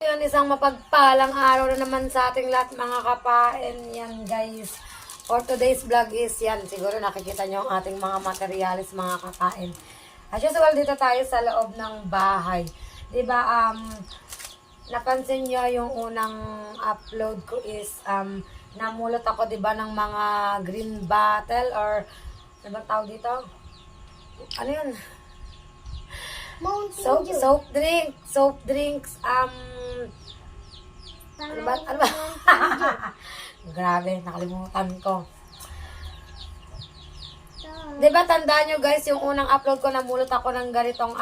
yun, isang mapagpalang araw na naman sa ating lahat mga kapain. Yan guys. For today's vlog is yan. Siguro nakikita nyo ang ating mga materialis mga kapain. As usual, dito tayo sa loob ng bahay. Diba, napansin nyo yung unang upload ko is, namulot ako diba ng mga green bottle or, ano ba tawag dito? Ano yun? Soap drinks, ano ba? Grabe, nakalimutan ko. Diba tandaan nyo guys, yung unang upload ko, namulot ako ng ganitong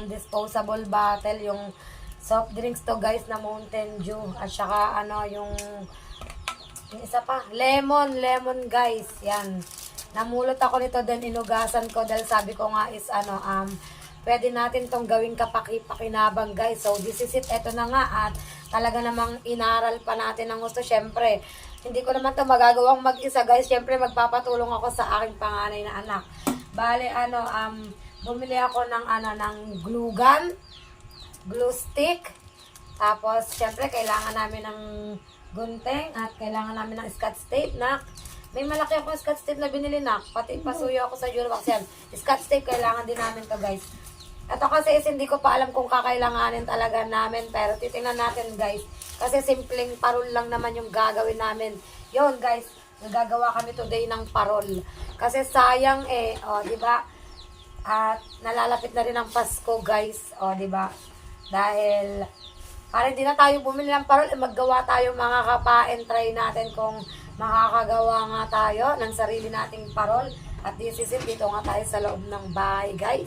disposable bottle, yung soft drinks to guys na Mountain Dew, at saka yung isa pa, lemon guys, yan. Namulot ako nito, then inugasan ko dahil sabi ko nga is pwede natin tong gawing kapaki-pakinabang guys. So this is it, eto na nga at talaga namang inaral pa natin ng gusto. Syempre, hindi ko naman to magagawang mag-isa guys. Syempre magpapatulong ako sa aking panganay na anak. Bale bumili ako ng glue gun, glue stick. Tapos syempre kailangan namin ng gunting at kailangan namin ng scotch tape na may malaki akong scotch tape na binili na. Pati pasuyo ako sa Durox yan. Scotch tape kailangan din namin to guys. Ito kasi is hindi ko pa alam kung kakailanganin talaga namin. Pero titingnan natin guys. Kasi simpleng parol lang naman yung gagawin namin. Yun guys, nagagawa kami today ng parol. Kasi sayang diba? At nalalapit na rin ang Pasko guys. Diba? Dahil para hindi na tayo bumili ng parol, maggawa tayo mga kapain. Try natin kung makakagawa nga tayo ng sarili nating parol. At this is it, dito nga tayo sa loob ng bahay guys.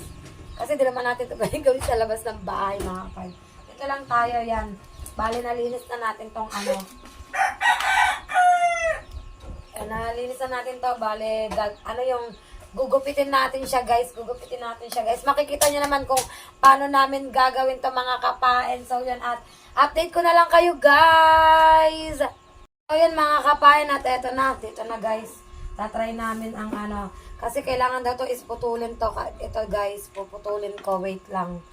Kasi di naman natin ito gawin sa labas ng bahay mga kapay. Ito lang tayo yan. Bali, nalinis na natin tong nalinis na natin to. Bali, yung gugupitin natin siya guys. Gugupitin natin siya guys. Makikita nyo naman kung paano namin gagawin to mga kapain. So yan, at update ko na lang kayo guys. So yan mga kapain, at eto na. Dito na guys. Tatry namin ang kasi kailangan daw to is putulin to. Ito guys, puputulin ko. Wait lang.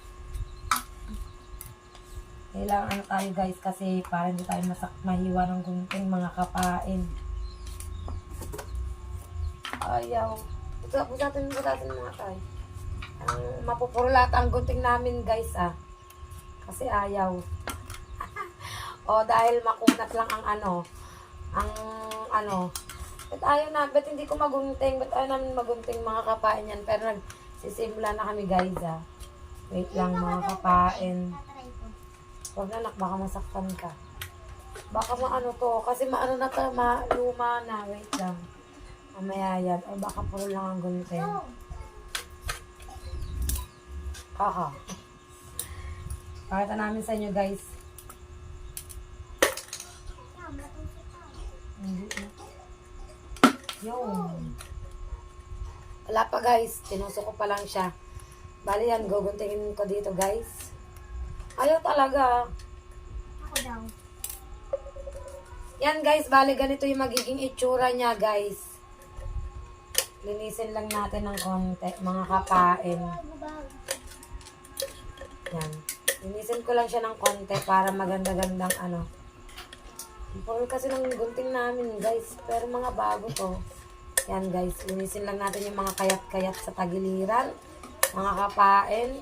Kailangan tayo guys kasi para hindi tayo mahiwa ng gunting mga kapain. Ayaw. Busatin mga tayo. Mapupurulat ang gunting namin guys Kasi ayaw. Dahil makunat lang ba't ayaw na? Ba't hindi ko magunting? Ba't ayaw namin magunting mga kapain yan? Pero nagsisimula na kami guys Wait lang mga kapain. Huwag na baka masaktan ka. Baka to. Kasi na to, luma na. Wait lang. Mamaya yan. O baka puro lang ang gunting. Pakita namin sa inyo guys. Yun. Wala pa guys. Tinusok ko pa lang siya. Bali yan. Guguntingin ko dito guys. Ayaw talaga. Ako daw. Yan guys. Bali ganito yung magiging itsura niya guys. Linisin lang natin ng konti. Mga kapain. Yan. Linisin ko lang siya ng konti para maganda-gandang Puro kasi ng gunting namin guys. Pero mga bago to. Yan guys. Linisin lang natin yung mga kayat-kayat sa tagiliran. Mga kapain.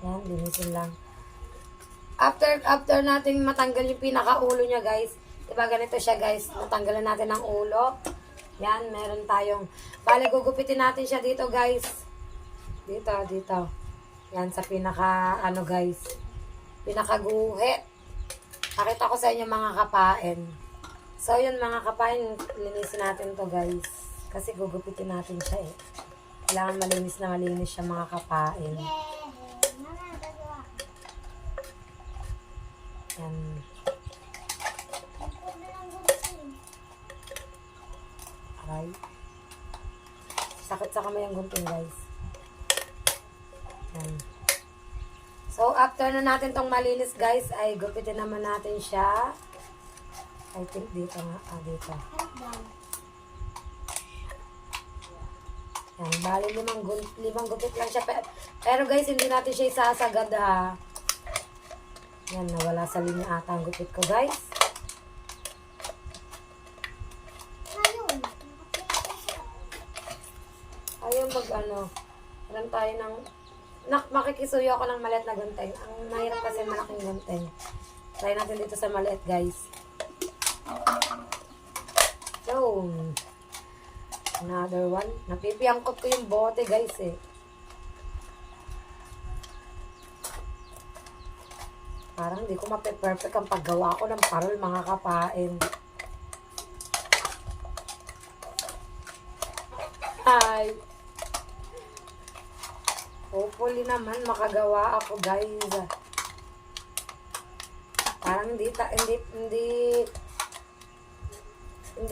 Yan. Linisin lang. After natin matanggal yung pinakaulo niya guys. Diba ganito siya guys. Natanggalan natin ang ulo. Yan. Meron tayong. Bale gugupitin natin siya dito guys. Dito. Yan sa pinaka guys. Pinakaguhit. Pakita ko sa inyo mga kapain. So yun mga kapain, linisin natin to guys. Kasi gugupitin natin siya Kailangan malinis na malinis siya mga kapain. Yan. Aray. Sakit sa kamay ang gunting guys. Yan. So, after na natin tong malinis guys, ay gupitin naman natin siya. I think dito nga. Dito. Yan, bali limang gupit lang siya. Pero guys, hindi natin siya isasagad ha. Yan, nawala sa linya ata ang gupit ko guys. Ayaw alam tayo ng, makikisuyo ako ng maliit na gunting. Ang mahirap kasi malaking gunting. Try natin dito sa maliit guys. So, another one. Napipiyangkot ko yung bote guys eh. Parang hindi ko mape-perfect ang paggawa ko ng parol mga kapain. Hi! Hopefully naman makagawa ako guys. Parang hindi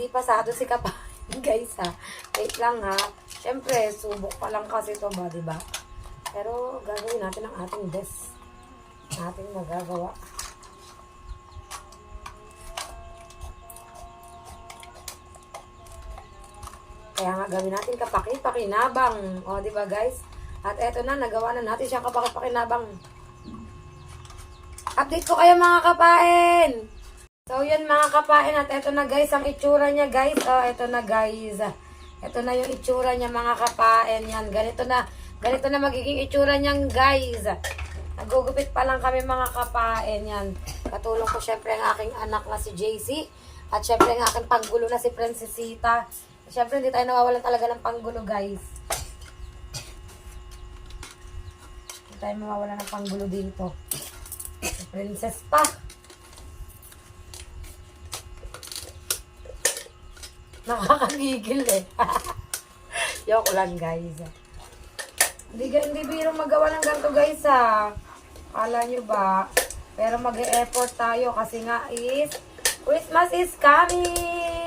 pasado si kapain guys ha. Wait lang ha. Siyempre, subok pa lang kasi ito ba, diba? Pero gagawin natin ang ating best. Ating magagawa. Kaya nga gawin natin kapaki-pakinabang. O, diba guys? At eto na, nagawa na natin siya kapaki-pakinabang. Update ko kayo mga kapain! So, yun mga kapain. At eto na guys, ang itsura niya guys. O, eto na guys. Ito na yung itsura niya mga kapain. Yan, ganito na magiging itsura niyan guys. Nagugupit pa lang kami mga kapain. Yan, katulong ko syempre ang aking anak na si JC. At syempre ang aking panggulo na si Princesita. Syempre hindi tayo nawawalan talaga ng panggulo guys. Hindi tayo mawawalan ng panggulo dito. Si Princess pa. Nakakagigil eh. Joke lang guys. Hindi biro magawa ng ganito guys ha. Kala nyo ba? Pero mag-e-effort tayo kasi nga is Christmas is coming!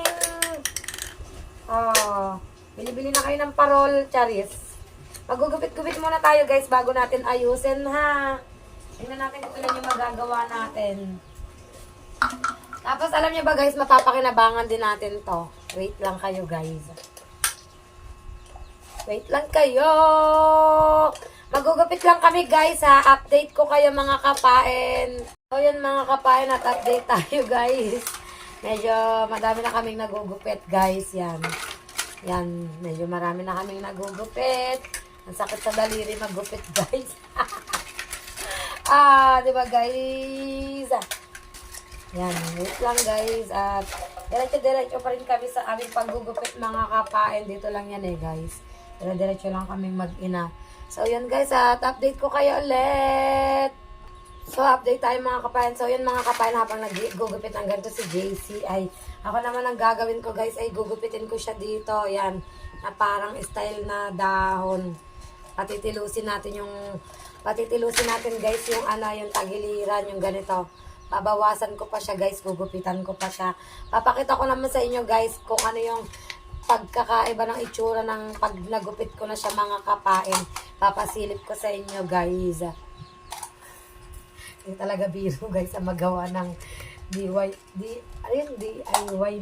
Bili-bili na kayo ng parol, charis. Magugupit-gupit muna tayo guys bago natin ayusin ha. Tingnan natin kung ilan yung magagawa natin. Tapos alam niyo ba guys, mapapakinabangan din natin to. Wait lang kayo guys. Wait lang kayo. Magugupit lang kami guys ha. Update ko kayo mga kapain. So yun mga kapain at update tayo guys. Medyo madami na kaming nagugupit guys. Yan. Yan. Medyo marami na kaming nagugupit. Ang sakit sa daliri magupit guys. Diba guys? Yan. Wait lang guys. At diretso pa rin kami sa aming paggugupit mga kapain. Dito lang yan eh guys. Pero diretso lang kaming mag-ina. So, yun guys, at update ko kayo ulit. So, update tayo mga kapayan. So, yun mga kapayan, habang nag-gugupit ng ganito si JC, ay ako naman ang gagawin ko guys, ay gugupitin ko siya dito. Yan, na parang style na dahon. Patitilusin natin guys, yung yung tagiliran, yung ganito. Babawasan ko pa siya guys, gugupitan ko pa siya. Papakita ko naman sa inyo guys, kung ano yung pagkakaiba ng itsura ng pag nagupit ko na siya mga kapain. Papasilip ko sa inyo guys. Hindi talaga biro guys ang magawa ng DIY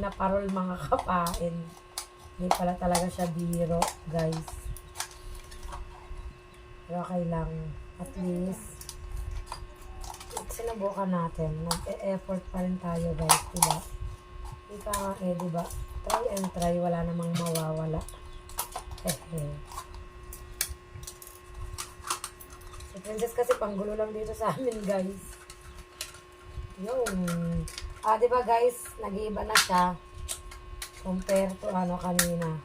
na parol mga kapain. Hindi pala talaga siya biro guys. Pero okay lang. At least sinubukan natin. Nag-e-effort pa rin tayo guys. Diba? Ika nga diba? Try and try. Wala namang mawawala. Si Princess kasi panggulo lang dito sa amin guys. Yung diba guys, nag-iiba na siya compare to kanina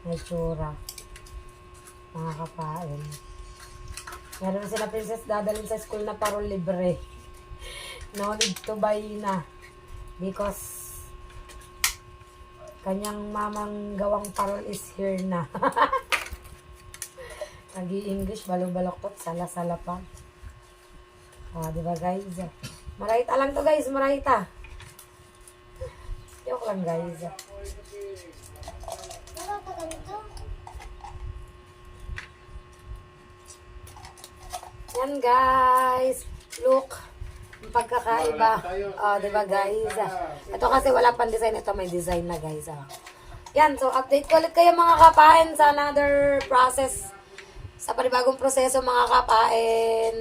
na itsura mga kapain. Meron na sila Princess dadalhin sa school na parol libre. No need to buy na because kanyang mamang gawang parol is here na. Nag-i-English, balong-baloktot, sala-sala pa. Diba guys? Marahita lang to guys, marahita. Joke lang guys. Yan guys. Look. Ang pagkakaiba. Diba guys? Ito kasi wala pang design. Ito may design na guys. Yan, so update ko ulit kayo mga kapain sa another process. Sa panibagong proseso mga kapain.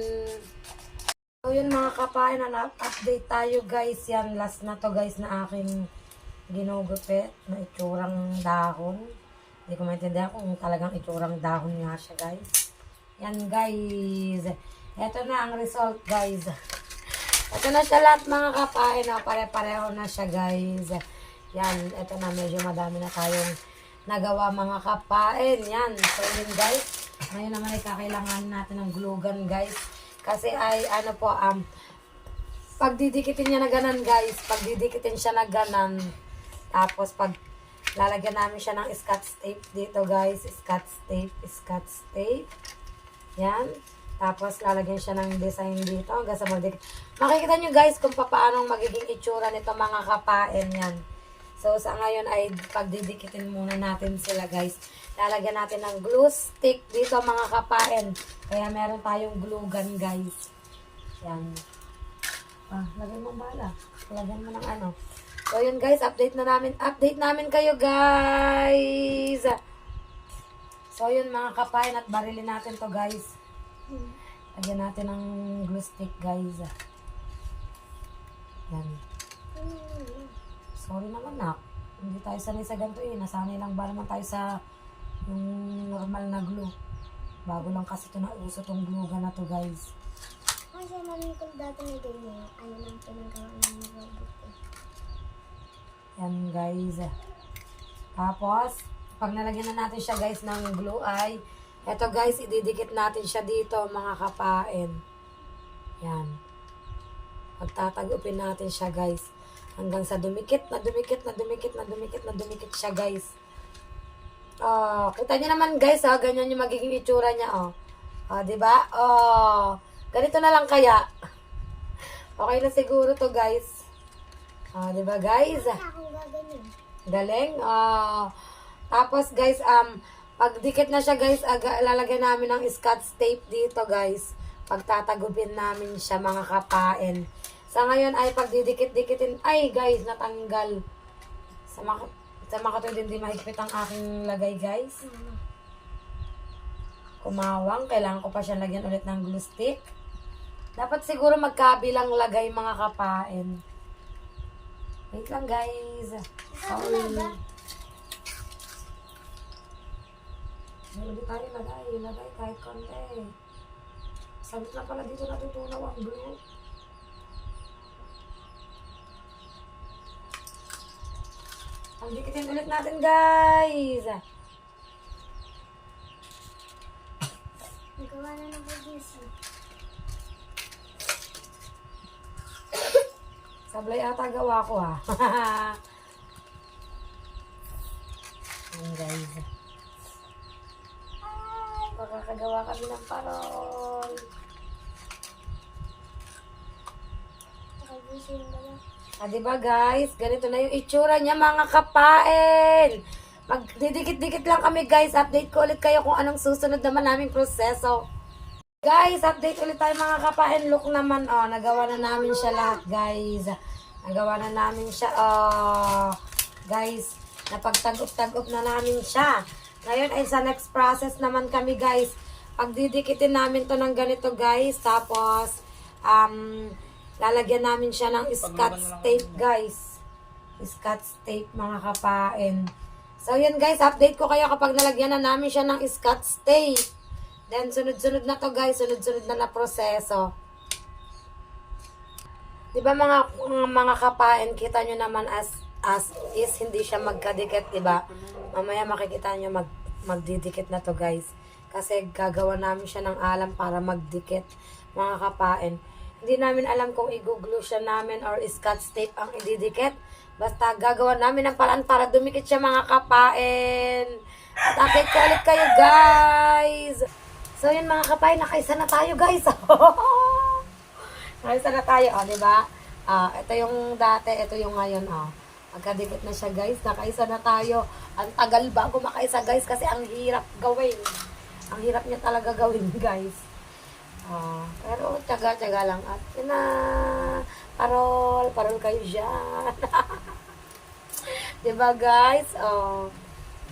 So yun mga kapain, update tayo guys. Yan, last na to guys na aking ginugupit na itsurang dahon. Hindi ko maintindihan kung talagang itsurang dahon nga siya guys. Yan guys. Ito na ang result guys. Ito na siya lahat mga kapain. Pare-pareho na siya guys. Yan, ito na medyo madami na tayong nagawa mga kapain. Yan, so yun guys. Ngayon naman ay kakailangan natin ng glue gun guys. Kasi ay ano po, pagdidikitin niya na ganan guys. Pagdidikitin siya na ganan. Tapos pag lalagyan namin siya ng scotch tape dito guys. Scotch tape. Yan. Tapos lalagyan siya ng design dito hanggang sa magdikit. Makikita nyo guys kung paano magiging itsura nito mga kapain. Yan. So, sa ngayon ay pagdidikitin muna natin sila guys. Lalagyan natin ng glue stick dito mga kapain. Kaya meron tayong glue gun guys. Yan. Lagyan mo bala. Lagyan mo ng ano. So, yun guys. Update namin kayo guys. So, yun mga kapain at barilin natin to guys. Lagyan natin ng glue stick guys. Yan. Sorry naman nak. Hindi tayo sanay sa ganito eh. Nasanay lang ba naman tayo sa yung normal na glue. Bago lang kasi ito nauso tong glue gun na to guys. Kasi mami ko dati na ganyan. Ano lang pinagawa ng robot eh. Yan guys. Tapos, pag nalagyan na natin siya guys ng glue ay, eto guys, ididikit natin siya dito mga kapain. Yan. Pagtatagupin natin siya guys. Hanggang sa dumikit siya guys. Kita niyo naman guys ganyan yung magiging itsura niya diba? Ganito na lang kaya. Okay na siguro to guys. Diba guys? Akong gaganin. Galing. Tapos guys, pag dikit na siya guys, lalagyan namin ng scotch tape dito guys. Pagtatagupin namin siya mga kapain. Sa ngayon ay pagdidikit-dikitin, ay guys, natanggal. Sa makatulad hindi mahigpit ang aking lagay guys. Kumawang, kailangan ko pa siya lagyan ulit ng glue stick. Dapat siguro magkabilang lagay mga kapain. Wait lang guys. Sorry. Hindi tayo lagay kahit konti. Sabit na pala dito natutunaw ang glue. Ang dikitin ulit natin guys. Nagawa na ng produce. Sablay ata gawa ko ha. Ayan guys. Ay, makakagawa kami ng parol. Nakagusin ba na? Diba guys, ganito na yung itsura niya mga kapain. Magdidikit-dikit lang kami guys. Update ko ulit kayo kung anong susunod naman naming proseso. Guys, update ulit tayo mga kapain. Look naman, nagawa na namin siya lahat guys. Nagawa na namin siya, guys. Napagtagop-tagop na namin siya. Ngayon ay sa next process naman kami guys. Pagdidikitin namin to ng ganito guys. Tapos, lalagyan namin siya ng scotch tape guys. Scotch tape mga kapain. So yun guys, update ko kayo kapag nalagyan na namin siya ng scotch tape. Then sunod-sunod na to guys, sunod-sunod na proseso. Diba mga kapain, kita nyo naman as is hindi siya magkadikit, diba? Mamaya makikita nyo magdidikit na to guys. Kasi gagawa namin siya ng alam para magdikit mga kapain. Hindi namin alam kung i-glue siya namin or scotch tape ang ididikit. Basta gagawa namin ng paraan para dumikit siya mga kapain. At update ko ulit kayo guys. So yun mga kapain, nakaisa na tayo guys. Nakaisa na tayo, diba? Ito yung dati, ito yung ngayon. Magkadikit na siya guys, nakaisa na tayo. Ang tagal bago makaisa guys kasi ang hirap gawin. Ang hirap niya talaga gawin guys. Pero tiyaga-tiyaga lang at parol kayo dyan. Diba guys? Oh,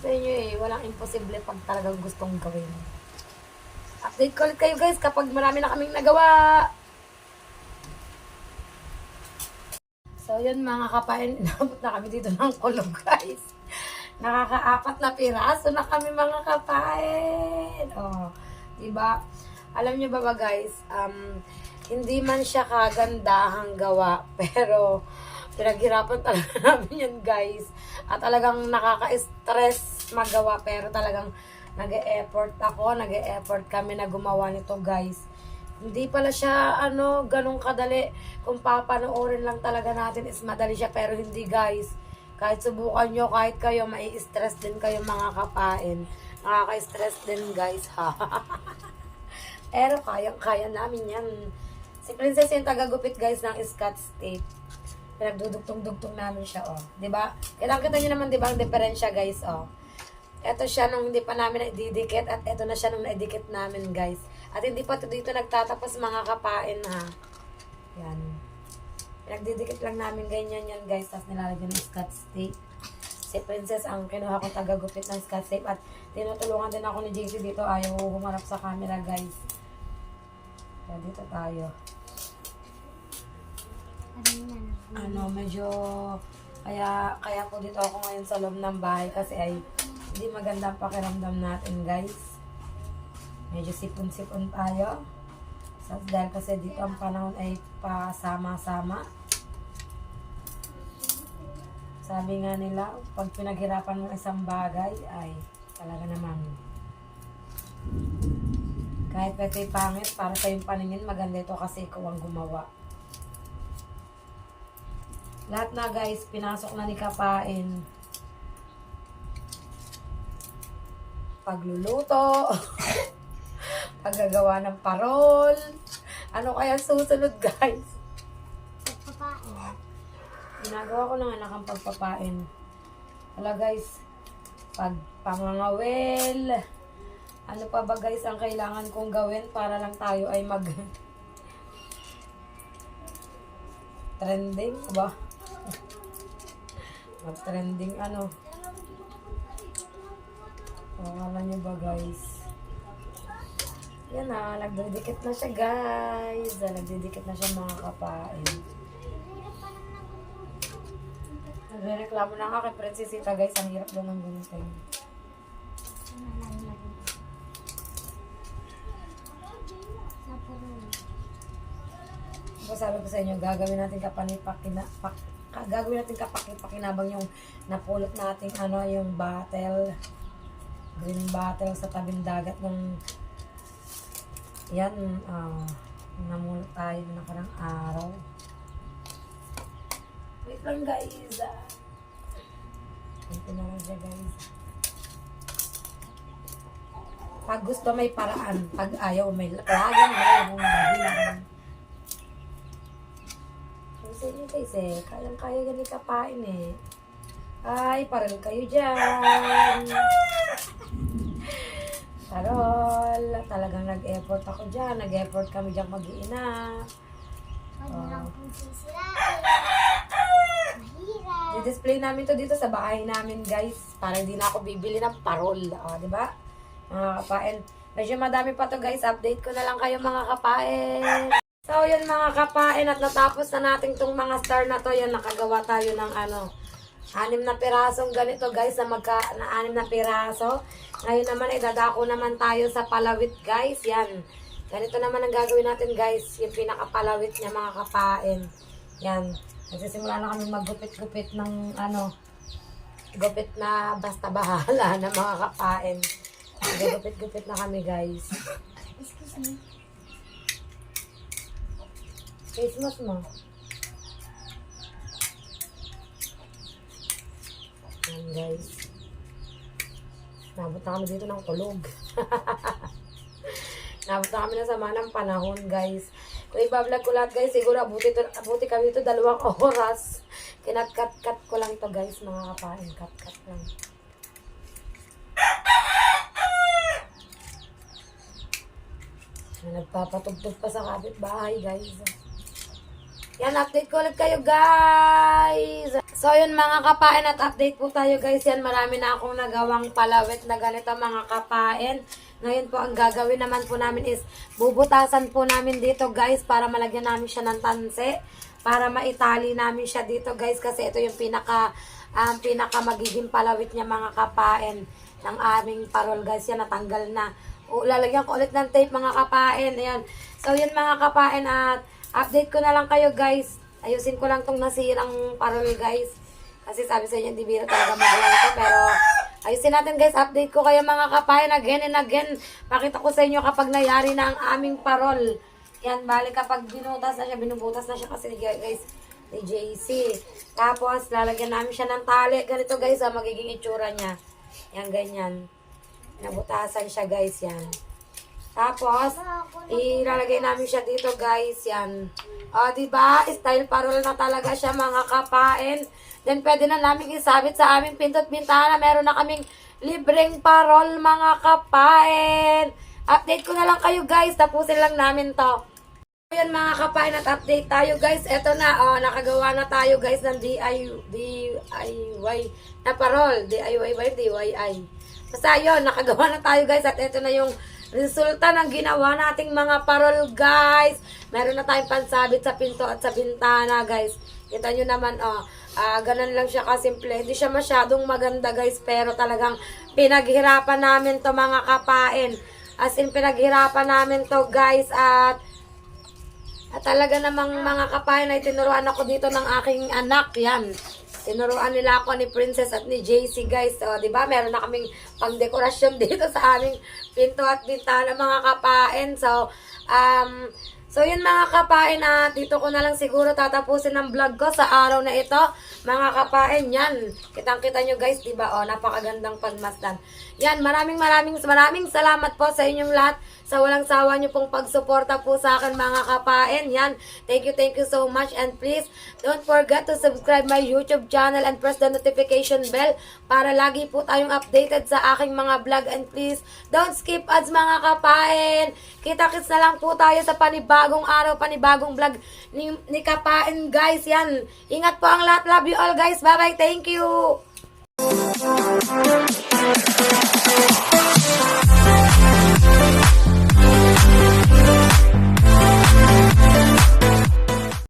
sa inyo walang imposible pag talagang gustong gawin. Update ko ulit kayo guys kapag marami na kaming nagawa. So yun mga kapain, inabot na kami dito ng kulog guys. Nakaka-4 na piraso na kami mga kapain. Oh, diba? Alam nyo ba guys, hindi man siya kagandahang gawa, pero pinaghirapan talaga namin yan guys. At talagang nakaka-stress magawa, pero talagang nag-e-effort ako, nag-e-effort kami na gumawa nito guys. Hindi pala siya ganun kadali. Kung papanoorin lang talaga natin is madali siya, pero hindi guys. Kahit subukan nyo, kahit kayo, mai-stress din kayo mga kapain. Nakaka-stress din guys ha. Pero kayang-kaya namin yan. Si Princess yung tagagupit guys ng Scotch Tape. Pinagdudugtong-dugtong namin siya, oh. Diba? Kita nyo naman, diba, ang diferensya, guys, oh. Ito siya nung hindi pa namin na-didikit at ito na siya nung na-dikit namin, guys. At hindi pa dito nagtatapos mga kapain, ha. Yan. Pinagdidikit lang namin ganyan yan, guys. Tapos nilalagyan ng Scotch Tape. Si Princess ang kinuha kong tagagupit ng Scotch Tape. At tinutulungan din ako ni JC dito. Ayaw humarap sa camera, guys. Kaya dito tayo. Medyo kaya po dito ako ngayon sa loob ng bahay kasi ay hindi maganda ang pakiramdam natin guys. Medyo sipon-sipon tayo. So, dahil kasi dito ang panahon ay pasama-sama. Sabi nga nila, pag pinaghirapan mo isang bagay ay talaga naman kahit pwede pangit para sa yung paningin, maganda ito kasi ikaw ang gumawa. Lahat na guys, pinasok na ni Kapain. Pagluluto, paggagawa ng parol. Ano kaya susunod guys? Pagpapain. Ginagawa ko ng anak ang pagpapain. Wala guys, pangangawel. Ano pa ba guys ang kailangan kong gawin para lang tayo ay trending ba? Mag-trending alam nyo ba guys? Yan na, nagdidikit na siya guys. Nagdidikit na siya mga kapain. Nagreklamo na nga kay Princesita guys. Ang hirap doon ng gunting. Sabi ko sa inyo, gagawin natin kapakipakinabang yung napulot natin yung bottle, green bottle sa tabing dagat ng yan, namulot tayo na nakarang araw. Wait lang guys, ito na lang siya guys. Pag gusto may paraan, pag ayaw may lagan, may sa inyo guys kayang-kaya ganit kapain Ay, parang kayo dyan. Tarol, talagang nag-effort ako dyan. Nag-effort kami dyan mag-iina. Mahirap. I-display namin to dito sa bahay namin guys. Para hindi na ako bibili ng parol. Diba? Mga kapain. Medyo madami pa to guys. Update ko na lang kayo mga kapain. So, yun mga kapain, at natapos na natin itong mga star na to. Yan, nakagawa tayo ng 6 na pirasong ganito guys, na 6 na piraso. Ngayon naman, idadako naman tayo sa palawit guys. Yan. Ganito naman ang gagawin natin guys, yung pinakapalawit niya mga kapain. Yan. Nagsisimula na kami maggupit-gupit ng gupit na basta bahala na mga kapain. Gupit-gupit na kami guys. Excuse me. Face mask mo. Yan guys. Nabot na kami dito ng kulog. Nabot na kami na sama ng panahon guys. Kung ibablog ko lahat guys, siguro abuti kami ito 2 oras. Kinat-cut ko lang ito guys mga kapain. Cut lang. Nagpapatugtog pa sa kapitbahay guys. Yan, update ko ulit kayo guys. So So, yun mga kapain at update po tayo guys. Yan, marami na akong nagawang palawit na ganito mga kapain. Ngayon po, ang gagawin naman po namin is bubutasan po namin dito guys para malagyan namin siya ng tanse. Para maitali namin siya dito guys kasi ito yung pinaka magiging palawit niya mga kapain ng aming parol guys. Yan, natanggal na. Lalagyan ko ulit ng tape mga kapain. Ayan. So, yun mga kapain at update ko na lang kayo guys. Ayusin ko lang tong nasirang parol guys. Kasi sabi sa inyo, hindi biro talaga magalang ito. Pero ayusin natin guys. Update ko kayo mga kapain again and again. Pakita ko sa inyo kapag nayari na ang aming parol. Yan, bali kapag binutas na siya, binubutas na siya kasi guys ni JC. Tapos lalagyan namin siya ng tali. Ganito guys, magiging itsura niya. Yan, ganyan. Nabutasan siya guys, yan. Tapos, ilalagay namin siya dito guys, yan. O, diba? Style parol na talaga siya mga kapain. Then, pwede na namin isabit sa aming pinto't bintana. Meron na kaming libreng parol mga kapain. Update ko na lang kayo guys. Tapusin lang namin to. Ayan mga kapain at update tayo guys. Eto na, nakagawa na tayo guys ng DIY na parol. DIY. Basta yun, nakagawa na tayo guys. At eto na yung resulta ng ginawa nating mga parol guys. Meron na tayong pansabit sa pinto at sa bintana guys. Kita nyo naman ganun lang siya kasimple. Hindi siya masyadong maganda guys. Pero talagang pinaghirapan namin to mga kapain. As in pinaghirapan namin to guys. At talaga namang mga kapain ay tinuruan ako dito ng aking anak. Yan. Tinuruan nila ako ni Princess at ni JC guys. So, di ba? Meron na kaming pang-dekorasyon dito sa aming pinto at bintana mga kapain. So yun mga kapain, dito ko na lang siguro tatapusin ang vlog ko sa araw na ito. Mga kapain, yan. Kitang-kita nyo guys, di ba? Napakagandang pagmasdan. Yan, maraming salamat po sa inyong lahat sa walang sawa nyo pong pagsuporta po sa akin mga kapain. Yan, thank you so much. And please, don't forget to subscribe my YouTube channel and press the notification bell para lagi po tayong updated sa aking mga vlog. And please, don't skip ads mga kapain. Kita-kits na lang po tayo sa panibagong araw, panibagong vlog ni Kapain guys. Yan, ingat po ang lahat. Love you all guys. Bye-bye. Thank you.